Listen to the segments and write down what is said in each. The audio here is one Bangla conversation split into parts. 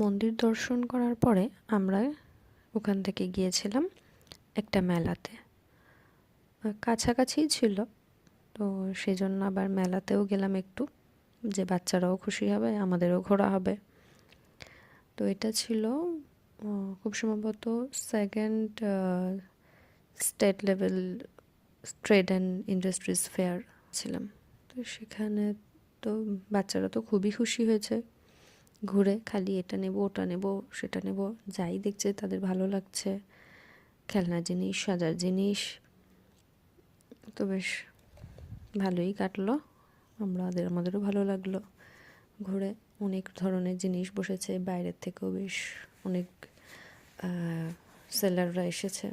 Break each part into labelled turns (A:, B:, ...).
A: মন্দির দর্শন করার পরে আমরা ওখান থেকে গিয়েছিলাম একটা মেলাতে। কাছাকাছিই ছিল, তো সেজন্য আবার মেলাতেও গেলাম একটু, যে বাচ্চারাও খুশি হবে, আমাদেরও ঘোরা হবে। তো এটা ছিল খুব সম্ভবত second state level trade and industries fair ছিলাম। তো সেখানে তো বাচ্চারা তো খুবই খুশি হয়েছে ঘুরে, খালি এটা নেব ওটা নেব সেটা নেব, যাই দেখছে তাদের ভালো লাগছে, খেলনার জিনিস, সাজার জিনিস। তো বেশ ভালোই কাটলো, আমাদেরও ভালো লাগলো ঘুরে। অনেক ধরনের জিনিস বসেছে, বাইরের থেকেও বেশ অনেক সেলাররা এসেছে।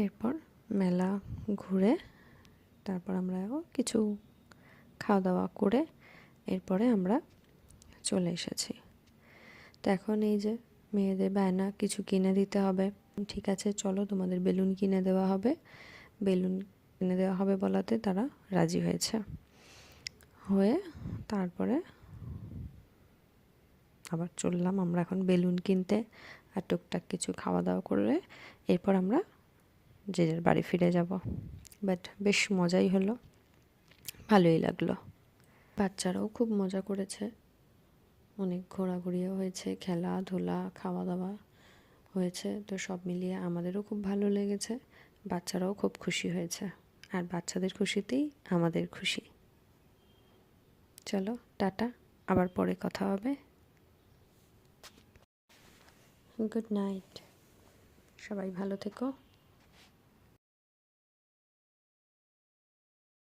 A: এরপর মেলা ঘুরে তারপর আমরা কিছু খাওয়া দাওয়া করে এরপরে আমরা চলে এসেছি। তো এখন এই যে মেয়েদের বায়না, কিছু কিনে দিতে হবে। ঠিক আছে চলো, তোমাদের বেলুন কিনে দেওয়া হবে। বেলুন কিনে দেওয়া হবে বলাতে তারা রাজি হয়ে তারপরে আবার চললাম আমরা এখন বেলুন কিনতে, আর টুকটাক কিছু খাওয়া দাওয়া করলে এরপর আমরা যে যার বাড়ি ফিরে যাব। বাট বেশ মজাই হলো, ভালোই লাগলো। বাচ্চারাও খুব মজা করেছে, অনেক ঘোরাঘুরিও হয়েছে, খেলাধুলা খাওয়া দাওয়া হয়েছে। তো সব মিলিয়ে আমাদেরও খুব ভালো লেগেছে, বাচ্চারাও খুব খুশি হয়েছে, আর বাচ্চাদের খুশিতেই আমাদের খুশি। চলো টাটা, আবার পরে কথা হবে। গুড নাইট, সবাই ভালো থেকো।